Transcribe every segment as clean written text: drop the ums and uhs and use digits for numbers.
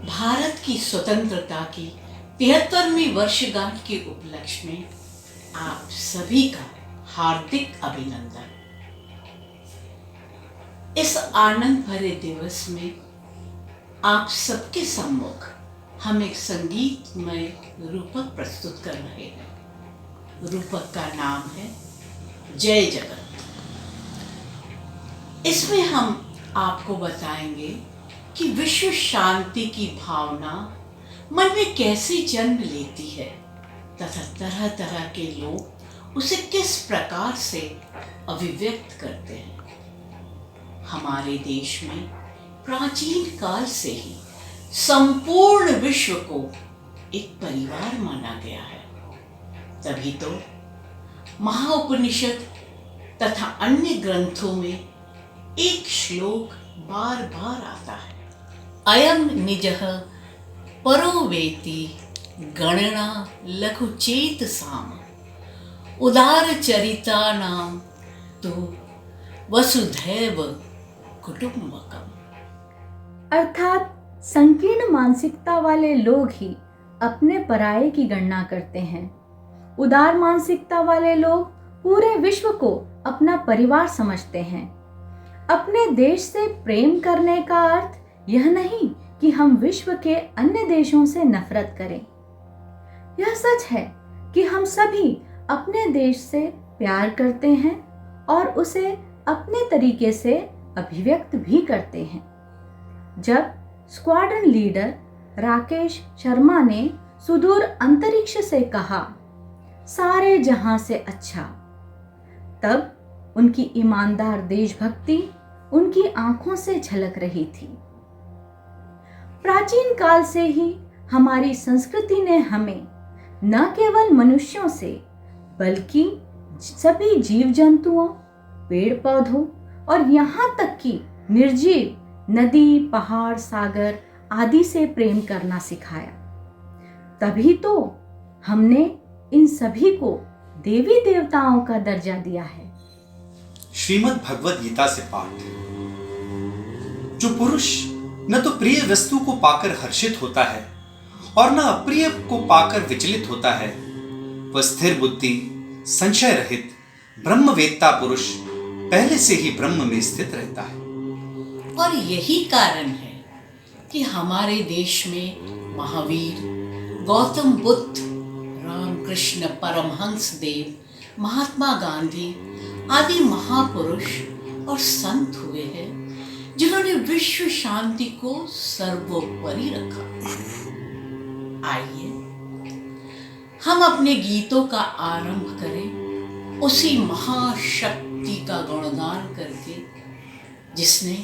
भारत की स्वतंत्रता की 73वीं वर्षगांठ के उपलक्ष्य में आप सभी का हार्दिक अभिनंदन। इस आनंद भरे दिवस में आप सबके सम्मुख हम एक संगीतमय रूपक प्रस्तुत कर रहे हैं। रूपक का नाम है जय जगत। इसमें हम आपको बताएंगे कि विश्व शांति की भावना मन में कैसे जन्म लेती है तथा तरह तरह के लोग उसे किस प्रकार से अभिव्यक्त करते हैं। हमारे देश में प्राचीन काल से ही संपूर्ण विश्व को एक परिवार माना गया है। तभी तो महाउपनिषद तथा अन्य ग्रंथों में एक श्लोक बार बार आता है, अयम निजः परो वेति गणना लघुचेत साम उदार चरिता नाम तो वसुधैव कुटुंबकम। अर्थात संकीर्ण मानसिकता वाले लोग ही अपने पराये की गणना करते हैं। उदार मानसिकता वाले लोग पूरे विश्व को अपना परिवार समझते हैं। अपने देश से प्रेम करने का अर्थ यह नहीं कि हम विश्व के अन्य देशों से नफरत करें। यह सच है कि हम सभी अपने देश से प्यार करते हैं और उसे अपने तरीके से अभिव्यक्त भी करते हैं। जब स्क्वाड्रन लीडर राकेश शर्मा ने सुदूर अंतरिक्ष से कहा सारे जहां से अच्छा, तब उनकी ईमानदार देशभक्ति उनकी आंखों से झलक रही थी। प्राचीन काल से ही हमारी संस्कृति ने हमें न केवल मनुष्यों से बल्कि सभी जीव जंतुओं, पेड़ पौधों और यहाँ तक कि निर्जीव नदी, पहाड़, सागर आदि से प्रेम करना सिखाया। तभी तो हमने इन सभी को देवी देवताओं का दर्जा दिया है। श्रीमद् भगवद गीता से पाठ। जो पुरुष न तो प्रिय वस्तु को पाकर हर्षित होता है और न अप्रिय को पाकर विचलित होता है, वह स्थिर बुद्धि, संशय रहित ब्रह्मवेत्ता पुरुष पहले से ही ब्रह्म में स्थित रहता है। और यही कारण है कि हमारे देश में महावीर, गौतम बुद्ध, रामकृष्ण परमहंस देव, महात्मा गांधी आदि महापुरुष और संत हुए हैं जिन्होंने विश्व शांति को सर्वोपरि रखा। आइए हम अपने गीतों का आरंभ करें उसी महाशक्ति का गुणगान करके जिसने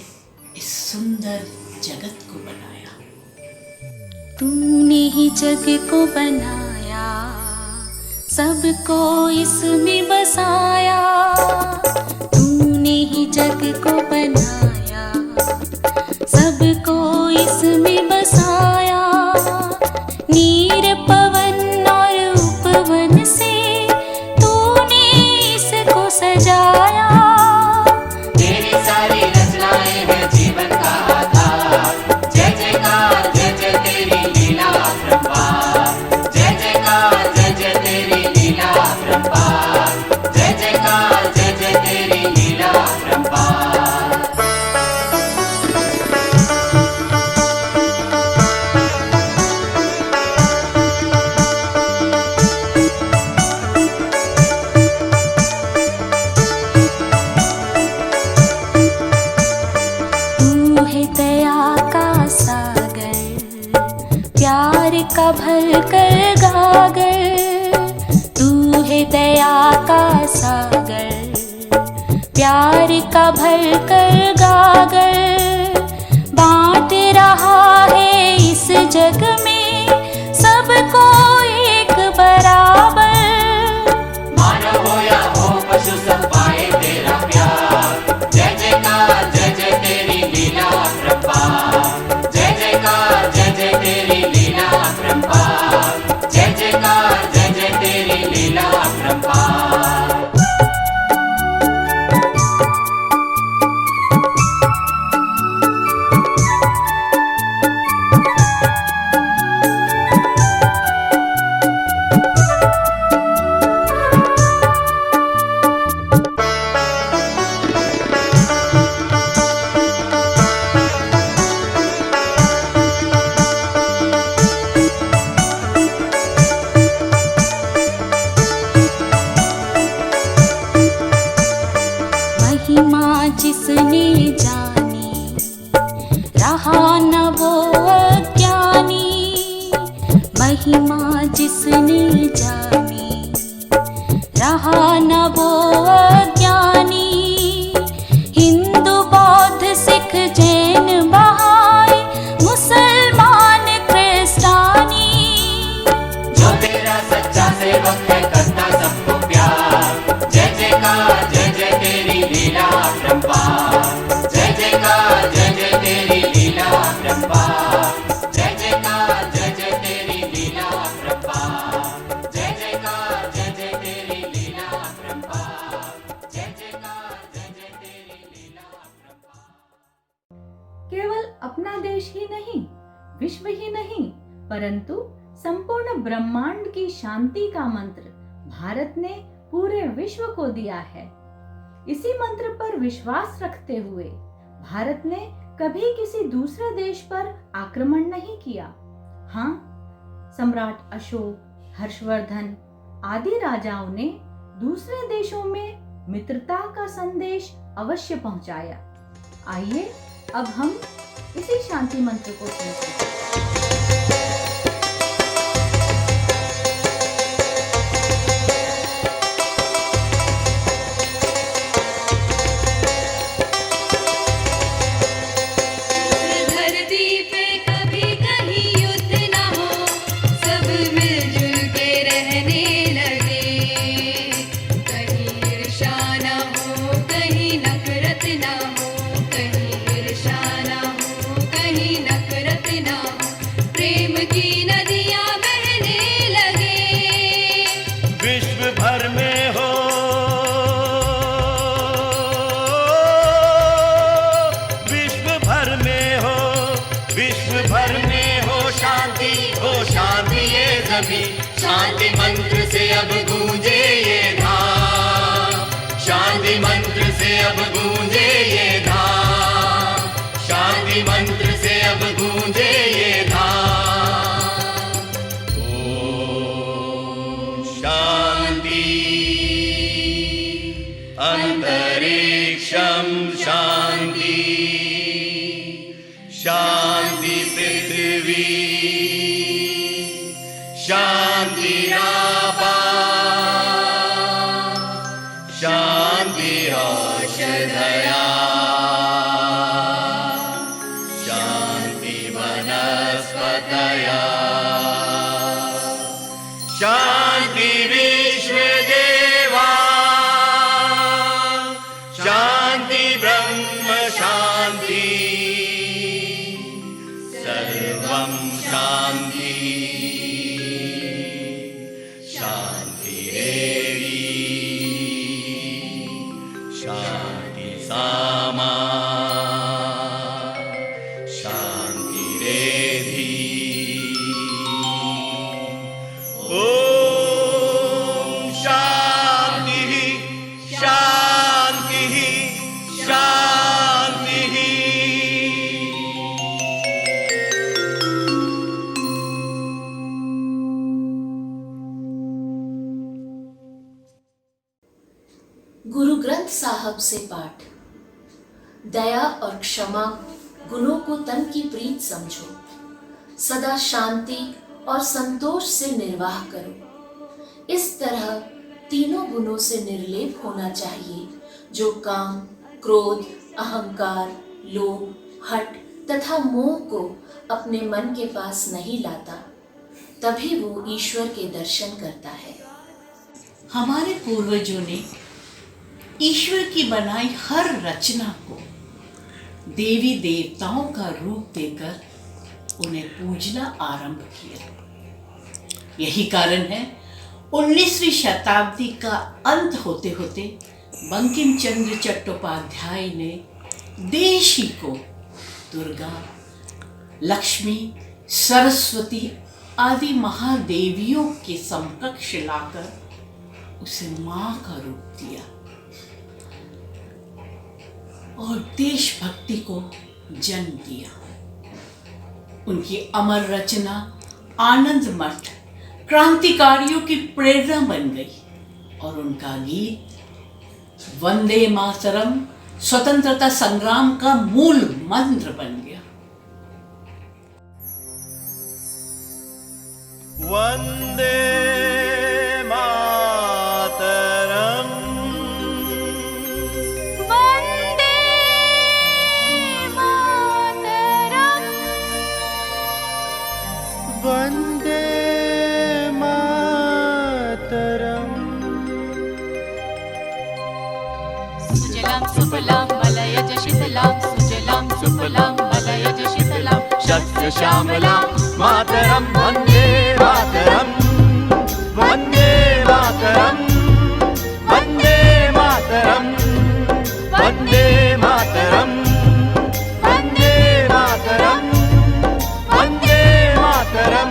इस सुंदर जगत को बनाया। तूने ही जग को बनाया, सबको इसमें बसाया। तूने ही जग को बनाया, सबको इसमें बसाया। नीर पवन और उपवन से तूने इसको सजाया। तेरी सारी रचनाएं हैं जीवन का आधार। जय जयकार जय जय तेरी लीला अपरंपार। जय जयकार जय जय तेरी लीला अपरंपार। जय जयकार जय जय तेरी लीला अपरंपार। तू है दया का सागर, प्यार का भर कर गागर। तू है दया का सागर, प्यार का भर कर गागर। बांट रहा है इस जग में सबको एक बराबर। मानव हो या हो पशु सब पाए तेरा प्यार। जय जयकार जय जय तेरी लीला अपरंपार। जय जयकार जय जय तेरी लीला अपरंपार। जय जयकार जय जय तेरी लीला अपरंपार। जिसने जानी, रहा न वो अज्ञानी। महिमा जिसने जानी, रहा न वो अज्ञानी। हिंदू बौद्ध सिख जैन बहाई, मुसलमान क्रिस्तानी। जो तेरा सच्चा सेवक है करता सबको प्यार। जय जयकार जय जय तेरी लीला अपरंपार। जय जयकार जय जय तेरी लीला अपरंपार। जय जयकार जय जय तेरी लीला अपरंपार। जय जयकार जय जय तेरी लीला अपरंपार। जय जयकार जय जय तेरी लीला अपरंपार। केवल अपना देश ही नहीं, विश्व ही नहीं, परंतु संपूर्ण ब्रह्मांड की शांति का मंत्र भारत ने पूरे विश्व को दिया है। इसी मंत्र पर विश्वास रखते हुए भारत ने कभी किसी दूसरे देश पर आक्रमण नहीं किया। हाँ, सम्राट अशोक, हर्षवर्धन आदि राजाओं ने दूसरे देशों में मित्रता का संदेश अवश्य पहुंचाया। आइए अब हम इसी शांति मंत्र को सुनते हैं। धरती पे कभी कहीं युद्ध ना हो, सब मिलजुल के रहने लगे। कहीं ईर्ष्या ना हो, कहीं नफरत ना हो, कहीं ईर्ष्या ना हो, कहीं नफरत ना हो। प्रेम की नदियां बहने लगे। विश्व भर में हो, विश्व भर में हो, विश्व भर में हो शांति, हो शांति ये सभी। शांति मंत्र से अब गूंजे ये धाम। शांति मंत्र से अब गूंजे ये धाम। शांति मंत्र से अब गूंजे ये धाम। ओम शांति अंतरिक्षं शांति, शांति पृथ्वी शांतिरापा, शांति औषधया, शांति वनस्पतया, शांति विश्व देवा, शांति ब्रह्म शांति, सर्वं शांति, शांतिरेवी, शांति सामा, शांतिरेधि। ओम शांति शांति शांति। गुरु ग्रंथ साहब से पाठ। दया और क्षमा गुणों को तन की प्रीत समझो, सदा शांति और संतोष से निर्वाह करो। इस तरह तीनों गुणों से निर्लेप होना चाहिए, जो काम, क्रोध, अहंकार, लोभ, हट तथा मोह को अपने मन के पास नहीं लाता। तभी वो ईश्वर के दर्शन करता है। हमारे पूर्वजों ने ईश्वर की बनाई हर रचना को देवी देवताओं का रूप देकर उन्हें पूजना आरंभ किया। यही कारण है 19वीं शताब्दी का अंत होते होते बंकिम चंद्र चट्टोपाध्याय ने देश ही को दुर्गा, लक्ष्मी, सरस्वती आदि महादेवियों के समकक्ष लाकर उसे मां का रूप दिया और देशभक्ति को जन्म दिया। उनकी अमर रचना आनंद मठ क्रांतिकारियों की प्रेरणा बन गई और उनका गीत वंदे मातरम स्वतंत्रता संग्राम का मूल मंत्र बन गया। वंदे मातरम, वन्दे मातरम्, वंदे मातरम। सुजलां सुफलां मलयज शीतलां, सुजलां सुफलां मलयज शीतलां, शस्य श्यामलां मातरम वंदे मातरम, वंदे मातरम, वंदे मातरम, वंदे मातरम, वंदे मातरम, वंदे मातरम।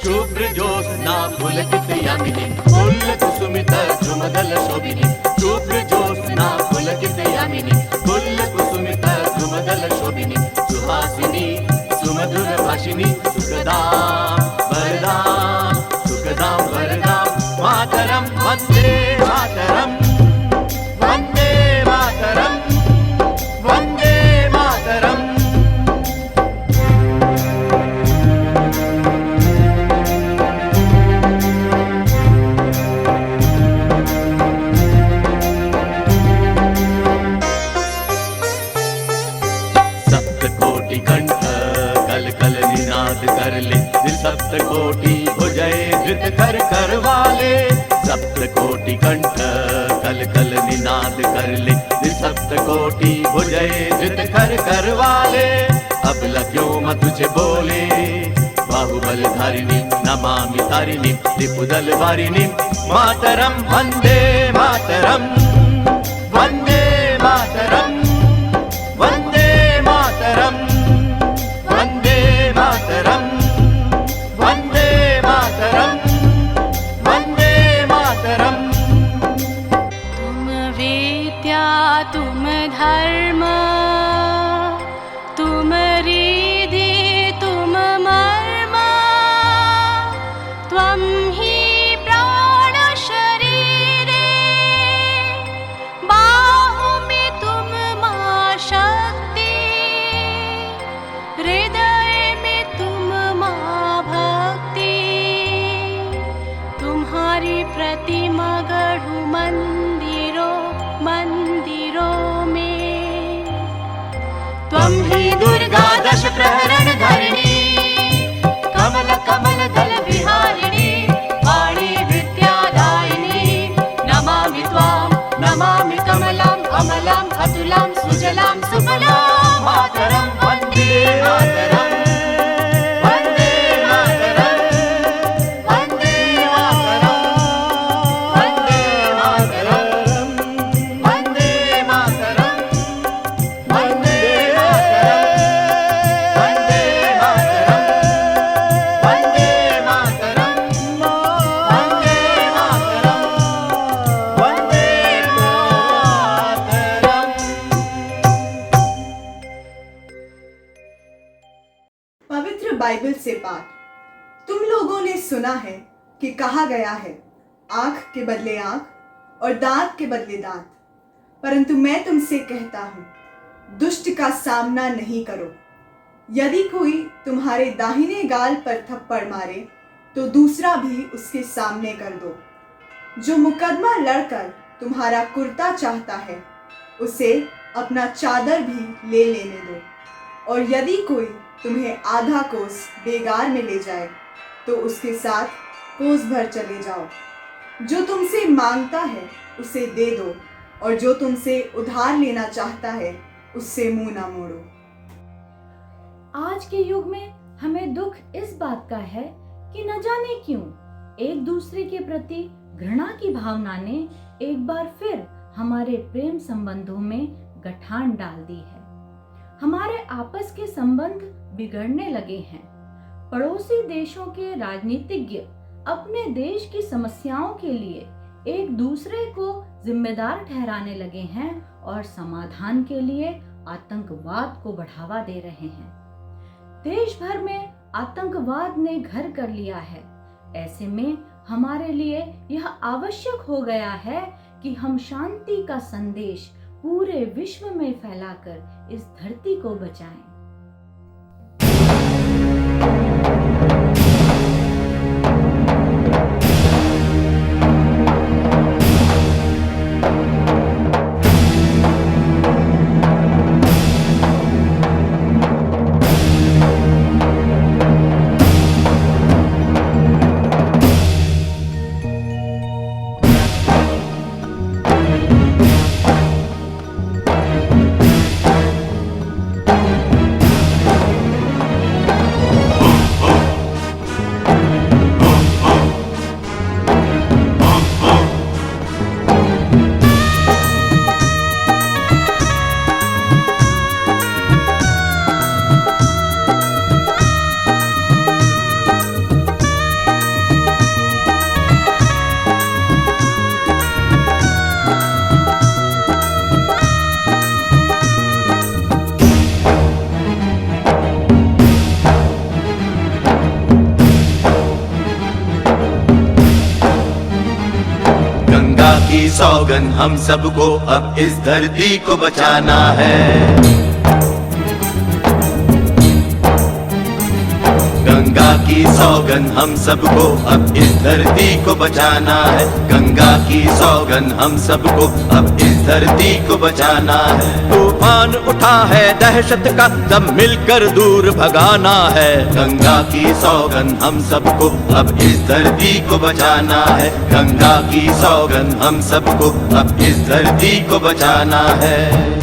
शुभ्र ज्योत्स्ना पुलकितयामिनी, फुल्लकुसुमित द्रुमदल शोभिनी, शुभ्र ज्योत्स्ना पुलकितयामिनी, फुल्लकुसुमित द्रुमदल शोभिनी, सुहासिनी सुमधुर भाषिनी, सुखदां वरदां, सुखदां वरदां, मातरम वंदे मातरम, वंदे मातरम, वंदे मातरम। सप्तकोटि कंठ कल कल निनाद कर ले, सप्त कोटि भुजय धृत कर कर वाले, सप्तकोटि कंठ कल कल निनाद कर ले, सप्त कोटि भुजय धृत कर कर वाले। अब लग्यो मैं तुझे बोले, बाहुबल धारिणी नमामि तारिणी, त्रिपुदल वारिणी, मातरम वंदे मातरम, वंदे मातरम, वंदे मातरम, वंदे मातरम, वंदे मातरम, वंदे मातरम। तुम विद्या तुम धर्म, तुम रिधि तुम मर्म, त्वं हि प्राण शरीरे, बाहुमे तुम मां शक्ति, हृदय में तुम मां भक्ति, तुम्हारी प्रतिमा गढ़ू मंदिरों मंदिरों में, त्वं हि दुर्गा दश प्रहरण धरिणी, कमल कमल दल विहारिणी, वाणी विद्यादायिनी, नमामि त्वां नमामि कमलाम् अमलाम् अतुलां सुजलां सुफलां, मातरं वन्दे मातरं, वन्दे मातरं, वन्दे मातरं, वन्दे मातरं, वन्दे मातरं, वन्दे मातरं, वन्दे मातरं, वन्दे मातरं, वन्दे मातरं, वन्दे मातरं। पवित्र बाइबल से पाठ। तुम लोगों ने सुना है कि कहा गया है, आंख के बदले आंख और दांत के बदले दांत, परंतु मैं तुमसे कहता हूँ, दुष्ट का सामना नहीं करो। यदि कोई तुम्हारे दाहिने गाल पर थप्पड़ मारे तो दूसरा भी उसके सामने कर दो। जो मुकदमा लड़कर तुम्हारा कुर्ता चाहता है, उसे अपना चादर भी ले लेने दो। और यदि कोई तुम्हें आधा कोस बेगार में ले जाए तो उसके साथ कोस भर चले जाओ। जो तुमसे मांगता है उसे दे दो, और जो तुमसे उधार लेना चाहता है उससे मुंह ना मोड़ो। आज के युग में हमें दुख इस बात का है कि न जाने क्यों एक दूसरे के प्रति घृणा की भावना ने एक बार फिर हमारे प्रेम संबंधों में गठान डाल दी है। हमारे आपस के संबंध बिगड़ने लगे हैं। पड़ोसी देशों के राजनीतिज्ञ अपने देश की समस्याओं के लिए एक दूसरे को जिम्मेदार ठहराने लगे हैं और समाधान के लिए आतंकवाद को बढ़ावा दे रहे हैं। देश भर में आतंकवाद ने घर कर लिया है। ऐसे में हमारे लिए यह आवश्यक हो गया है कि हम शांति का संदेश पूरे विश्व में फैलाकर इस धरती को बचाएं। गंगा की सौगन हम सबको अब इस धरती को बचाना है। गंगा की सौगन हम सबको अब इस धरती को बचाना है। गंगा की सौगन हम सबको अब इस धरती को बचाना है। तूफान उठा है दहशत का, सब मिलकर दूर भगाना है। गंगा की सौगन हम सबको अब इस धरती को बचाना है। गंगा की सौगन हम सबको अब इस धरती को बचाना है।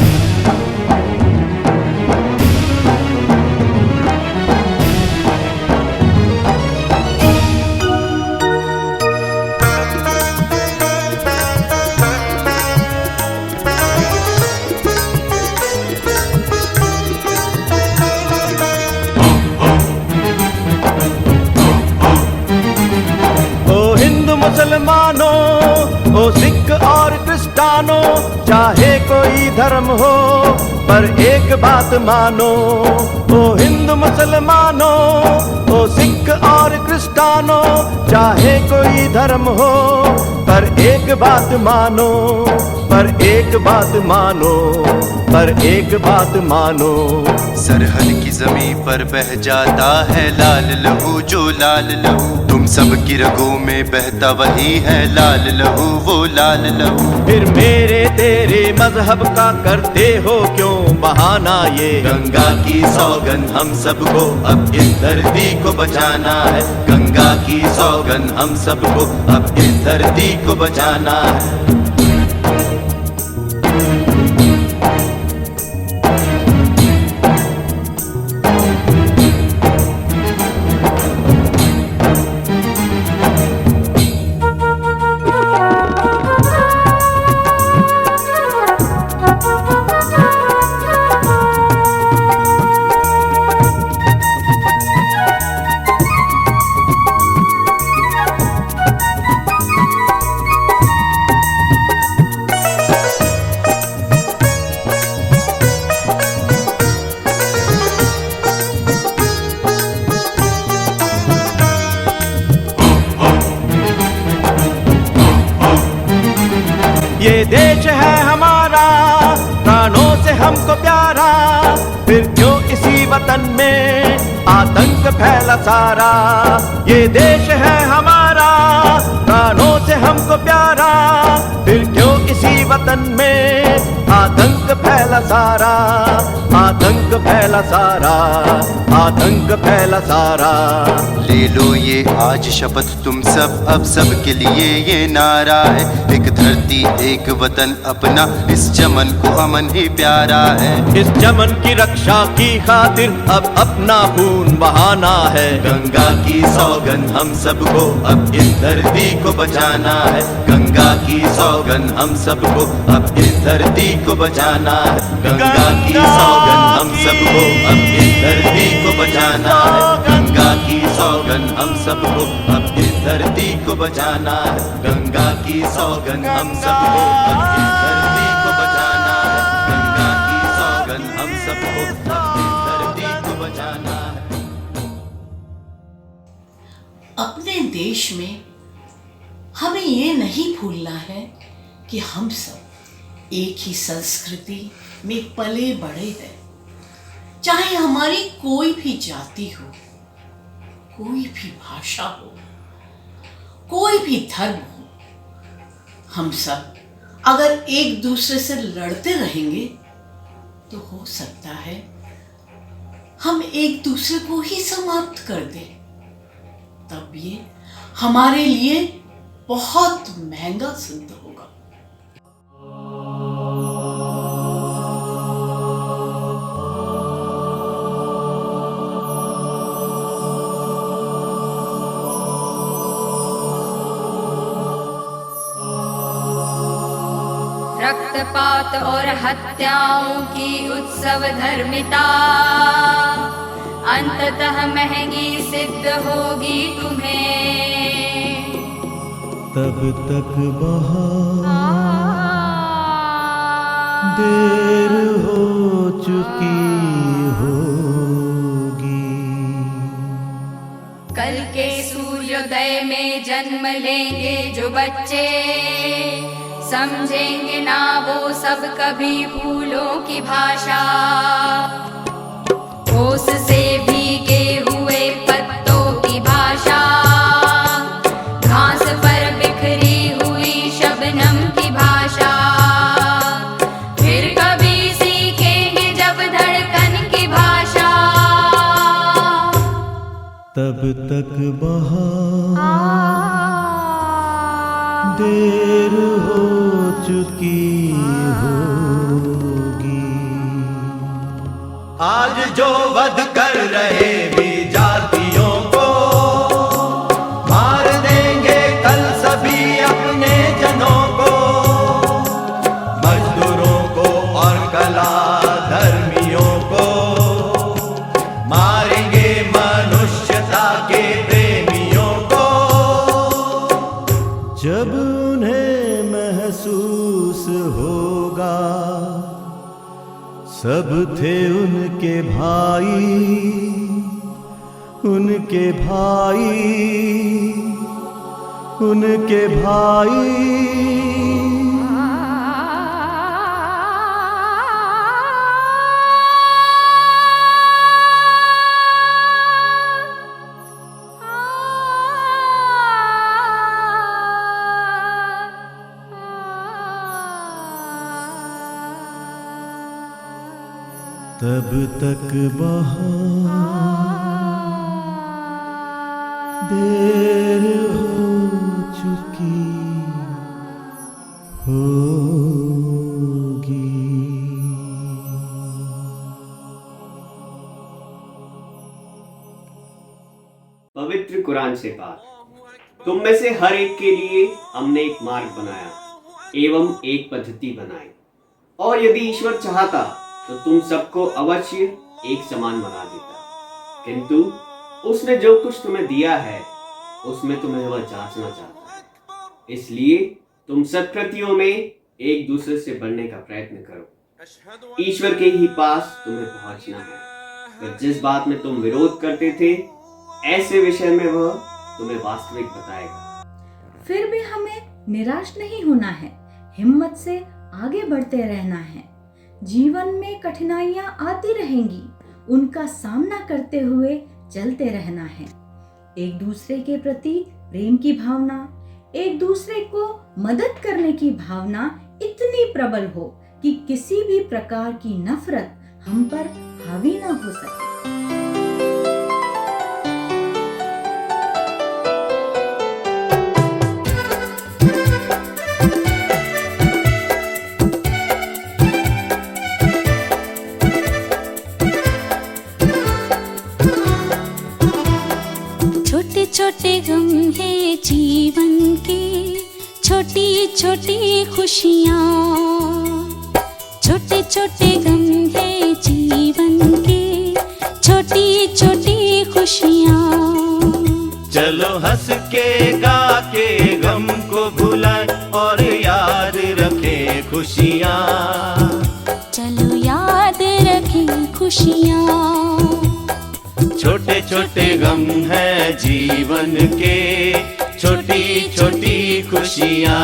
मुसलमानों, ओ सिख और क्रिस्तानों, चाहे कोई धर्म हो पर एक बात मानो। ओ हिंदू मुसलमानों, ओ सिख और क्रिस्तानों, चाहे कोई धर्म हो पर एक बात मानो, पर एक बात मानो, पर एक बात मानो। सरहद की जमीन पर बह जाता है लाल लहू, जो लाल लहू तुम सब की रगों में बहता वही है लाल लहू, वो लाल लहू। फिर मेरे तेरे मजहब का करते हो क्यों बहाना ये। गंगा की सौगन हम सबको अब इस धरती को बचाना है। गंगा की सौगन हम सबको अब इस धरती को बचाना है। ये देश है हमारा, प्राणों से हमको प्यारा, फिर क्यों इसी वतन में आतंक फैला सारा। ये देश है हमारा, प्राणों से हमको प्यारा, फिर क्यों इसी वतन में आतंक फैला सारा, आतंक फैला सारा, आतंक फैला सारा। ले लो ये आज शपथ तुम सब, अब सब के लिए ये नारा है। एक धरती एक वतन अपना, इस चमन को अमन ही प्यारा है। इस चमन की रक्षा की खातिर अब अपना खून बहाना है। गंगा की सौगन हम सबको अब इस धरती को बचाना है। गंगा की सौगन हम सबको अब इस धरती को बचाना है। गंगा की सौगन हम सबको अब इस धरती को बचाना है। गंगा की सौगन हम सबको अब इस इस धरती को बचाना है, गंगा की सौगंध हम सबको, इस धरती को बचाना है, गंगा की सौगंध हम सबको, इस धरती को बचाना है। अपने देश में हमें ये नहीं भूलना है कि हम सब एक ही संस्कृति में पले बड़े हैं। चाहे हमारी कोई भी जाति हो, कोई भी भाषा हो, कोई भी धर्म हो, हम सब अगर एक दूसरे से लड़ते रहेंगे तो हो सकता है हम एक दूसरे को ही समाप्त कर दें। तब ये हमारे लिए बहुत महंगा सिद्ध होगा। रक्तपात और हत्याओं की उत्सव धर्मिता अंततः महंगी सिद्ध होगी तुम्हें। तब तक बहुत देर हो चुकी होगी। कल के सूर्योदय में जन्म लेंगे जो बच्चे, समझेंगे ना वो सब कभी फूलों की भाषा। ओस से भीगे हुए पत्तों की भाषा, घास पर बिखरी हुई शबनम की भाषा। फिर कभी सीखेंगे जब धड़कन की भाषा। तब तक बहुत देर हो चुकी होगी। आज जो वध कर रहे भी जातियों को, मार देंगे कल सभी अपने जनों को। मजदूरों को और कला धर्मियों को मारेंगे, मनुष्यता के प्रेमियों को। जब उन्हें महसूस होगा सब थे उनके भाई, उनके भाई, उनके भाई। तब तक बहुत देर हो चुकी होगी। पवित्र कुरान से बात। तुम में से हर एक के लिए हमने एक मार्ग बनाया एवं एक पद्धति बनाई, और यदि ईश्वर चाहता तो तुम सबको अवश्य एक समान बना देता। किंतु उसने जो कुछ तुम्हें दिया है उसमें तुम्हें वह जांचना चाहता है। इसलिए तुम सत्कृतियों में एक दूसरे से बढ़ने का प्रयत्न करो। ईश्वर के ही पास तुम्हें पहुंचना है। फिर जिस बात में तुम विरोध करते थे, ऐसे विषय में वह तुम्हें वास्तविक बताएगा। फिर भी हमें निराश नहीं होना है, हिम्मत से आगे बढ़ते रहना है। जीवन में कठिनाइयां आती रहेंगी, उनका सामना करते हुए चलते रहना है। एक दूसरे के प्रति प्रेम की भावना, एक दूसरे को मदद करने की भावना इतनी प्रबल हो कि किसी भी प्रकार की नफरत हम पर हावी ना हो सके। छोटे गम है जीवन के, छोटी छोटी खुशियाँ। छोटे छोटे गम है जीवन के, छोटी छोटी खुशियाँ। चलो हंस के गा के गम को भुलाए और याद रखें खुशियाँ। चलो याद रखें खुशियाँ। छोटे छोटे गम हैं जीवन के, छोटी छोटी खुशियाँ।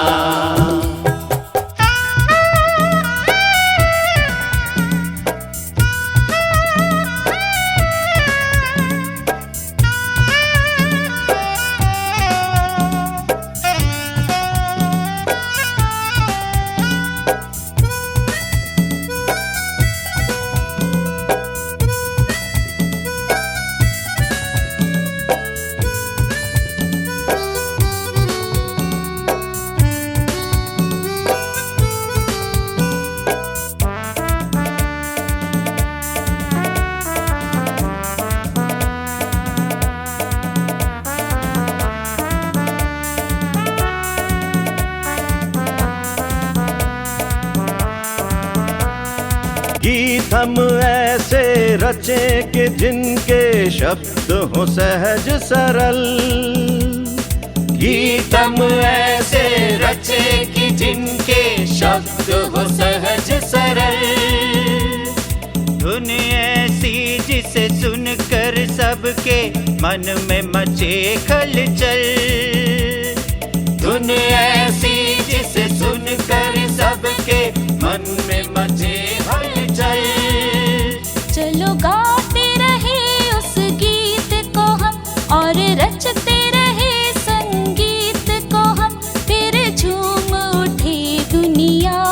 गीत हम ऐसे रचे कि जिनके शब्द हो सहज सरल। गीत हम ऐसे रचे कि जिनके शब्द हो सहज सरल। धुन ऐसी जिसे सुनकर सबके मन में मचे खलचल। धुन ऐसी जिसे सुनकर सबके मन में मचे हलचल। चलो गाते रहे उस गीत को हम और रचते रहे संगीत को हम, फिर झूम उठे दुनिया।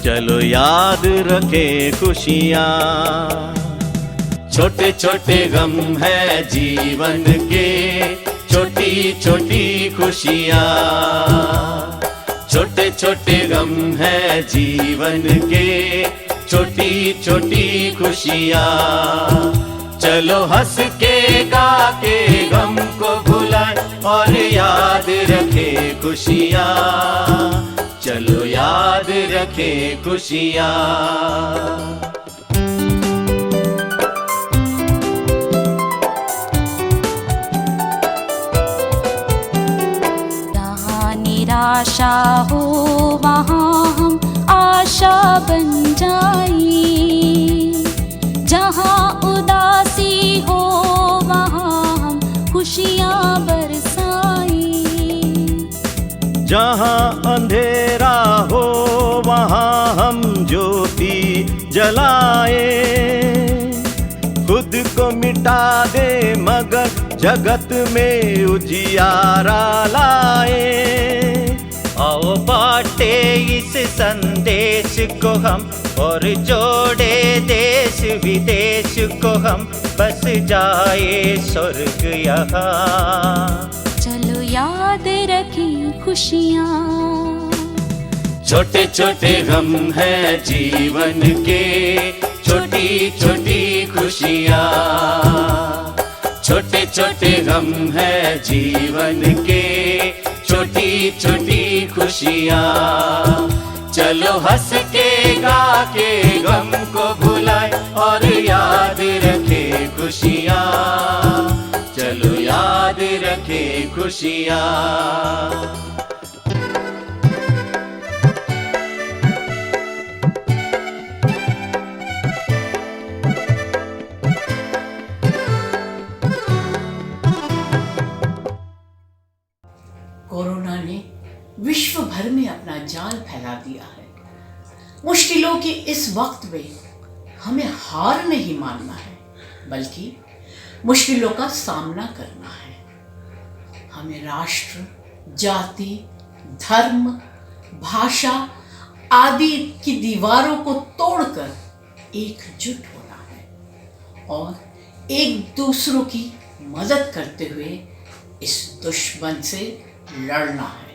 चलो याद रखें खुशियाँ। छोटे छोटे गम है जीवन के, छोटी छोटी खुशियाँ। छोटे छोटे गम है जीवन के, छोटी छोटी खुशियाँ। चलो हंस के गा के गम को भुलाए और याद रखे खुशियाँ। चलो याद रखे खुशियाँ। निराशा हो वहाँ हम आशा बन जाए। जहाँ उदासी हो वहाँ हम खुशियाँ बरसाए। जहाँ अंधेरा हो वहाँ हम ज्योति जलाए। खुद को मिटा दे मगर जगत में उजियारा लाए। आओ बाटे इस संदेश को हम और जोड़े देश विदेश को हम, बस जाए स्वर्ग यहाँ। चलो याद रखें खुशियाँ। छोटे छोटे गम है जीवन के, छोटी छोटी खुशियाँ। छोटे छोटे गम है जीवन के, छोटी छोटी खुशियाँ। चलो हंस के गा के गम को भुलाए और याद रखे खुशियाँ। चलो याद रखे खुशियाँ। कोरोना ने विश्व भर में अपना जाल फैला दिया है। मुश्किलों के इस वक्त में हमें हार नहीं मानना है, बल्कि मुश्किलों का सामना करना है। हमें राष्ट्र, जाति, धर्म, भाषा आदि की दीवारों को तोड़कर एकजुट होना है और एक दूसरों की मदद करते हुए इस दुश्मन से लड़ना है।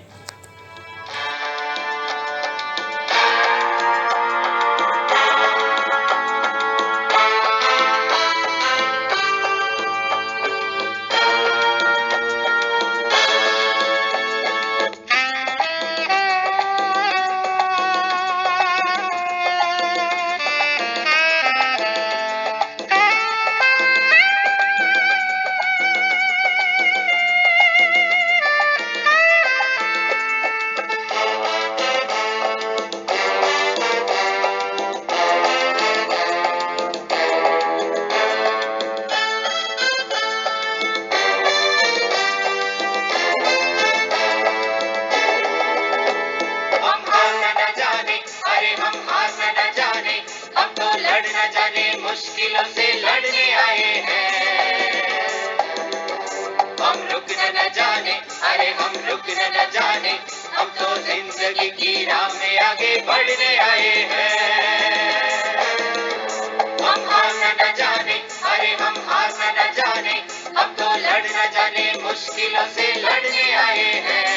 मुश्किलों से लड़ने आए हैं। हम रुकना न जाने, अरे हम रुकना न जाने, हम तो जिंदगी की राह में आगे बढ़ने आए हैं। हम हारना न जाने, अरे हम हारना न जाने, हम तो लड़ न जाने, मुश्किलों से लड़ने आए हैं।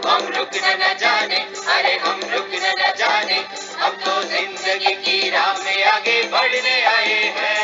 हम रुकना न जाने, अरे हम रुकना न जाने, हम तो जिंदगी की राह में आगे बढ़ने आए हैं।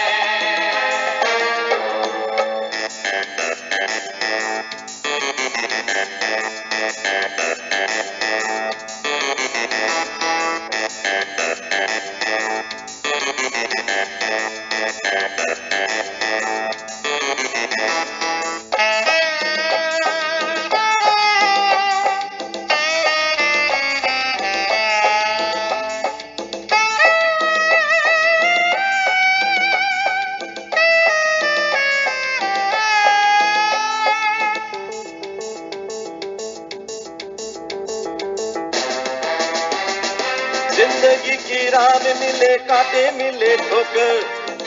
जिंदगी की राह में मिले कांटे मिले ठोकर,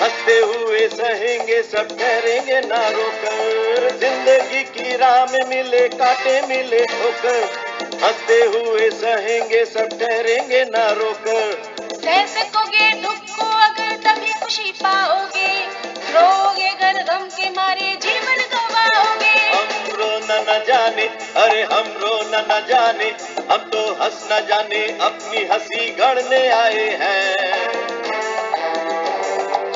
हंसते हुए सहेंगे सब ठहरेंगे ना रोकर। जिंदगी की राह में मिले कांटे मिले ठोकर, हंसते हुए सहेंगे सब ठहरेंगे ना रोकर। सह सकोगे दुख को अगर तभी खुशी पाओगे, रोगे अगर गम के मारे जीवन गवाओगे। हम रोना न जाने, अरे हम रोना न जाने, हम तो हंस न जाने, अपनी हंसी गढ़ने आए हैं।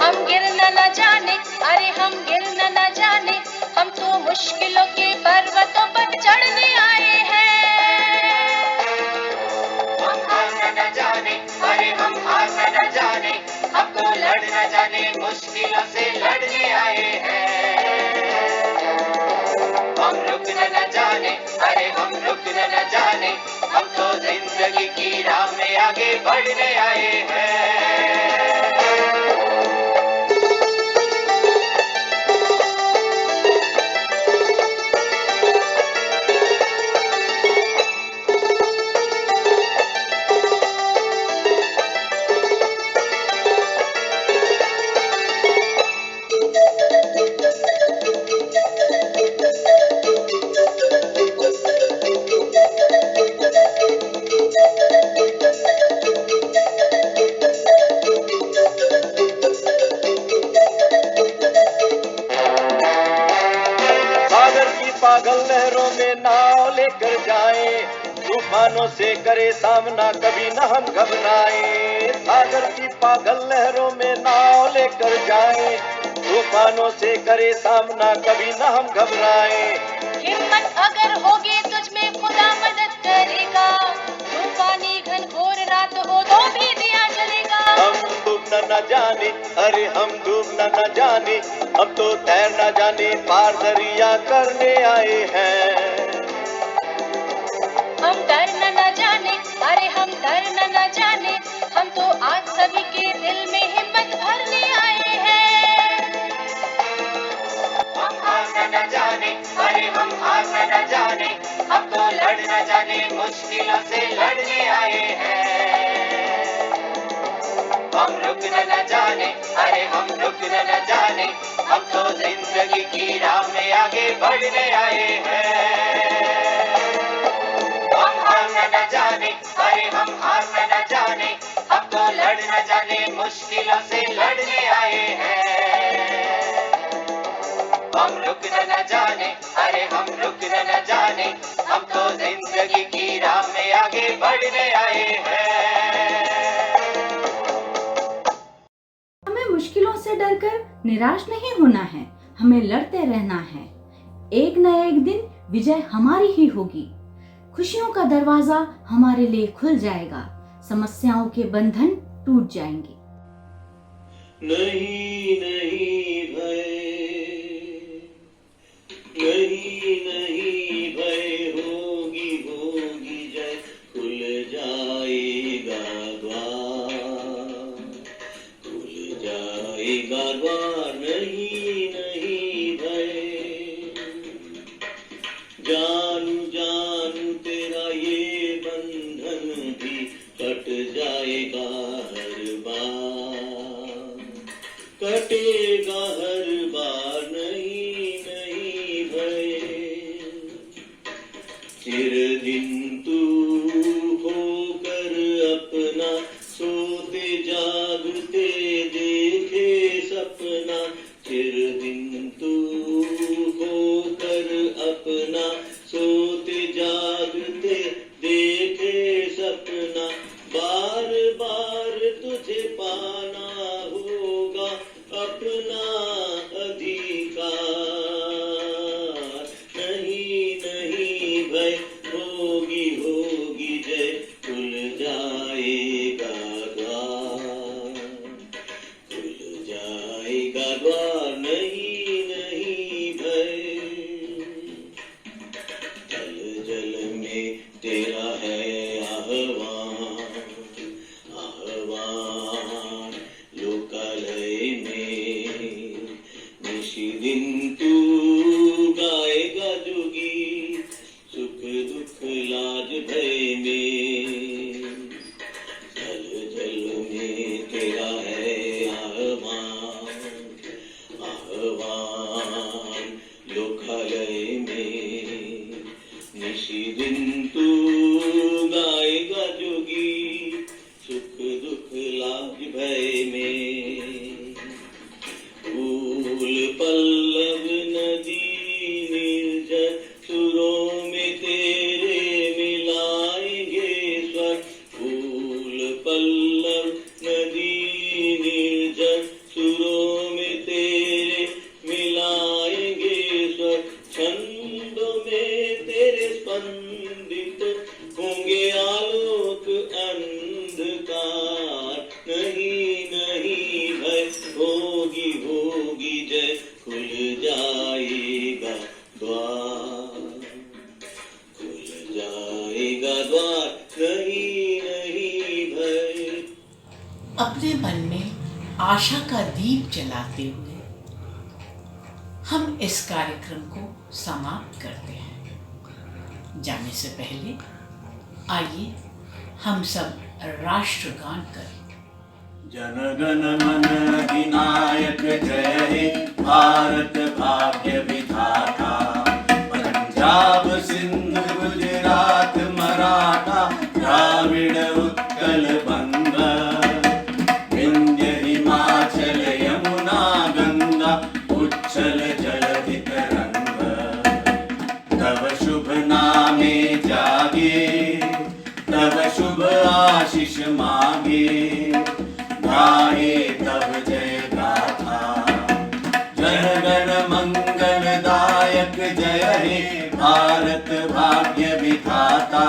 हम गिरना न जाने, अरे हम गिरना न जाने, हम तो मुश्किलों के पर्वतों पर चढ़ने आए हैं। हम हारना न जाने, अरे हम हारना न जाने, हम तो लड़ न जाने, मुश्किलों से लड़ने आए हैं। हम रुकना न जाने, अरे हम रुकना न जाने, हम तो जिंदगी की राह में आगे बढ़ने आए हैं। पागल लहरों में नाव लेकर जाए, तूफानों से करे सामना कभी न हम घबराए। सागर की पागल लहरों में नाव लेकर जाए, तूफानों से करे सामना कभी न हम घबराए। हिम्मत अगर होगी तुझ में खुदा मदद करेगा, तूफानी घनघोर रात हो तो भी दिया जलेगा। हम डूबना न जाने, अरे हम डूबना न जाने, हम तो तैरना जाने, पार दरिया करने आए हैं। हम डरना न जाने, अरे हम डरना न जाने, हम तो आज सभी के दिल में हिम्मत भरने आए हैं। हम हारना न जाने, अरे हम हारना न जाने, हम तो लड़ न जाने, मुश्किलों से लड़ने आए हैं। हम रुकना न जाने, अरे हम रुकना न जाने, हम तो जिंदगी की राह में आगे बढ़ने आए हैं। हम हारना न जाने, अरे हम हारना न जाने, हम तो लड़ न जाने, मुश्किलों से लड़ने आए हैं। हम रुकना न जाने, अरे हम रुकना न जाने, हम तो जिंदगी की राह में आगे बढ़ने आए हैं। हमें मुश्किलों से डरकर निराश नहीं होना है, हमें लड़ते रहना है। एक न एक दिन विजय हमारी ही होगी। खुशियों का दरवाजा हमारे लिए खुल जाएगा, समस्याओं के बंधन टूट जाएंगे। नहीं नहीं भय, नहीं नहीं भय, होगी होगी जय, खुल जाएगा द्वार, खुल जाएगा द्वार। नहीं नहीं भय, जानू जानू तेरा ये बंधन भी कट जाएगा हर बार। फिर दिन तू होकर अपना सोते जागते देखे सपना बार बार तुझे पाना होगा अपना अधिकार नहीं नहीं भय होगी होगी जय खुल जाएगा द्वार खुल जाएगा द्वार नहीं नहीं भय जल जल में तेरा है आह्वान आह्वान लोकालय में निशिदिन तू गाएगा जोगी सुख दुख लाज भय में जल जल में तेरा है आह्वान आह्वान लोकालय में निशिदिन तू गाएगा जोगी सुख दुख लाज भय में फूल पल्लव नदी निर्जर सुरों में तेरे मिलाएंगे स्वर फूल पल्लव नदी निर्जर सुरों में तेरे मिलाएंगे स्वर छंदों में तेरे स्पंदित होंगे आलोक अंधकार नहीं नहीं भय होगी होगी जय खुल जाएगा द्वार खुल जाएगा द्वार नहीं नहीं भय। अपने मन में आशा का दीप जलाते हुए हम इस कार्यक्रम को समाप्त करते हैं। जाने से पहले आइए हम सब राष्ट्रगान करें। जन गण मन अधिनायक जय हे भारत भाग्य विधाता पंजाब सिंध गुजरात मराठा द्राविड़ उत्कल बंग विंध्य हिमाचल यमुना गंगा उच्छल जलधि तरंग तव शुभ नामे जागे तव शुभ आशीष मांगे गाए तब जय गाथा जन गण मंगलदायक जय हे भारत भाग्य विधाता